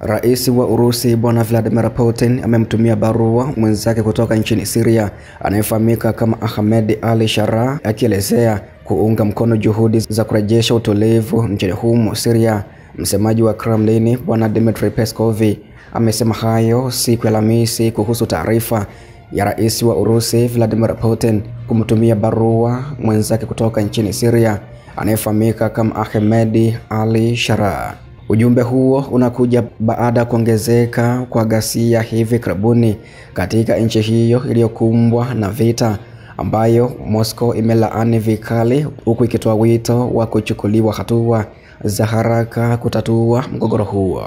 Rais wa Urusi Bwana Vladimir Putin amemtumia barua mwenzake kutoka nchini Syria anayefahamika kama Ahmed al-Sharaa akielezea kuunga mkono juhudi za kurejesha utulivu nchini humo Syria. Msemaji wa Kremlin Bwana Dmitry Peskov amesema hayo siku ya Alhamisi kuhusu taarifa ya Rais wa Urusi Vladimir Putin kumtumia barua mwenzake kutoka nchini Syria anayefahamika kama Ahmed al-Sharaa. Ujumbe huo unakuja baada ya kuongezeka kwa ghasia hivi karibuni katika nchi hiyo iliyokumbwa na vita, ambayo Moscow imelaani vikali, huku ikitoa wito wa kuchukuliwa hatua za haraka kutatua mgogoro huo.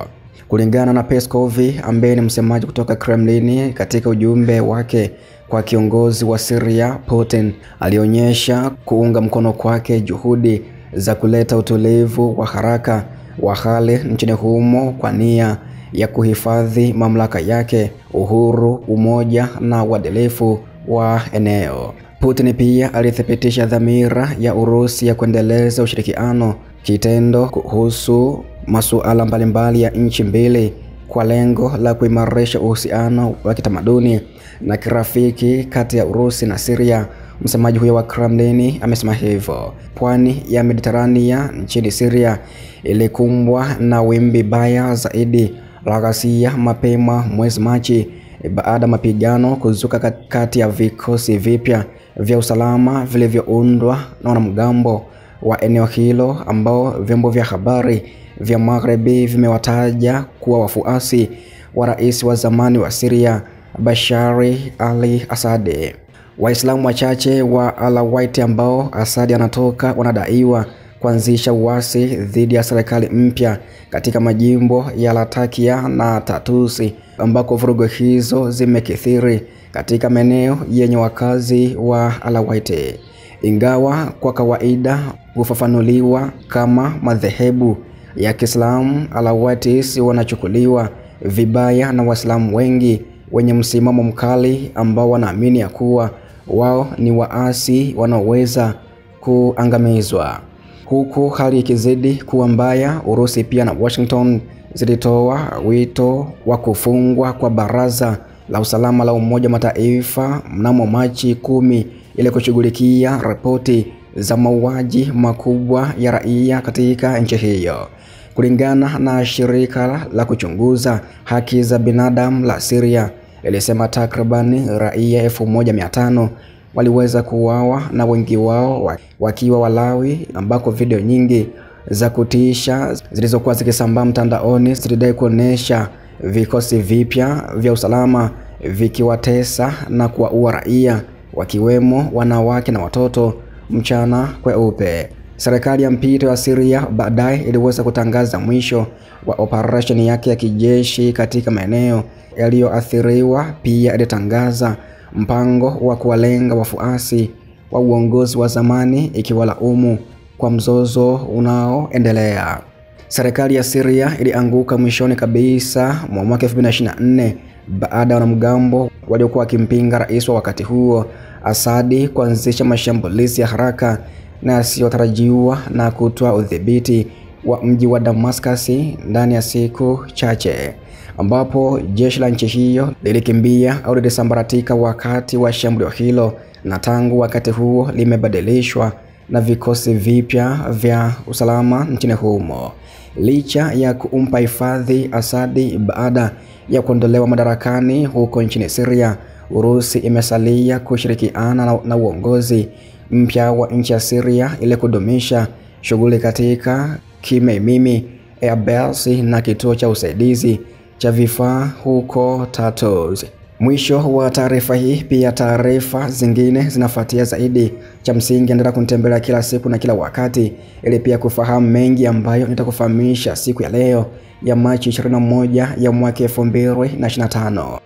Kulingana na Peskov, ambaye ni msemaji kutoka Kremlin, katika ujumbe wake kwa kiongozi wa Syria, Putin alionyesha kuunga mkono kwake juhudi za kuleta utulivu wa haraka wa hali nchini humo kwa nia ya kuhifadhi mamlaka yake, uhuru, umoja na uadilifu wa eneo. Putin pia alithibitisha dhamira ya Urusi ya kuendeleza ushirikiano kitendo kuhusu masuala mbalimbali ya nchi mbili kwa lengo la kuimarisha uhusiano wa kitamaduni na kirafiki kati ya Urusi na Syria. Msemaji huyo wa Kremlin amesema hivyo. Pwani ya Mediterania nchini Syria ilikumbwa na wimbi baya zaidi la ghasia mapema mwezi Machi baada ya mapigano kuzuka kati ya vikosi vipya vya usalama vilivyoundwa na wanamgambo wa eneo hilo, ambao vyombo vya habari vya Magharibi vimewataja kuwa wafuasi wa rais wa zamani wa Syria Bashar al-Assad. Waislamu wachache wa Alawite ambao Assad anatoka wanadaiwa kuanzisha uasi dhidi ya serikali mpya katika majimbo ya Latakia na Tatusi, ambako vurugu hizo zimekithiri katika maeneo yenye wakazi wa Alawite. Ingawa kwa kawaida hufafanuliwa kama madhehebu ya Kiislamu, Alawites wanachukuliwa vibaya na Waislamu wengi wenye msimamo mkali ambao wanaamini ya kuwa wao ni waasi wanaoweza kuangamizwa. Huku hali ikizidi kuwa mbaya, Urusi pia na Washington zilitoa wito wa kufungwa kwa Baraza la Usalama la Umoja wa Mataifa mnamo Machi 10 ili kushughulikia ripoti za mauaji makubwa ya raia katika nchi hiyo. Kulingana na shirika la kuchunguza haki za binadamu la Syria, ilisema takriban raia 1500 waliweza kuuawa na wengi wao wakiwa Walawi, ambako video nyingi za kutisha zilizokuwa zikisambaa mtandaoni zilidai kuonesha vikosi vipya vya usalama vikiwatesa na kuwaua raia, wakiwemo wanawake na watoto, mchana kweupe. Serikali ya mpito ya Syria baadaye iliweza kutangaza mwisho wa operesheni yake ya kijeshi katika maeneo yaliyoathiriwa. Pia ilitangaza mpango wa kuwalenga wafuasi wa uongozi wa zamani, ikiwalaumu kwa mzozo unaoendelea. Serikali ya Syria ilianguka mwishoni kabisa mwa mwaka 2024 baada ya wanamgambo waliokuwa wakimpinga rais wa wakati huo Assad kuanzisha mashambulizi ya haraka na yasiyotarajiwa na kutoa udhibiti wa mji wa Damascus ndani ya siku chache, ambapo jeshi la nchi hiyo lilikimbia au lilisambaratika wakati wa shambulio hilo, na tangu wakati huo limebadilishwa na vikosi vipya vya usalama nchini humo. Licha ya kumpa hifadhi Assad baada ya kuondolewa madarakani huko nchini Syria, Urusi imesalia kushirikiana na uongozi mpya wa nchi ya Syria ili kudumisha shughuli katika Khmeimim Airbase na kituo cha usaidizi cha vifaa huko Tartus. Mwisho wa taarifa hii. Pia taarifa zingine zinafuatia zaidi. Cha msingi endelea kunitembelea kila siku na kila wakati ili pia kufahamu mengi ambayo nitakufahamisha siku ya leo ya Machi 21 ya mwaka 2025.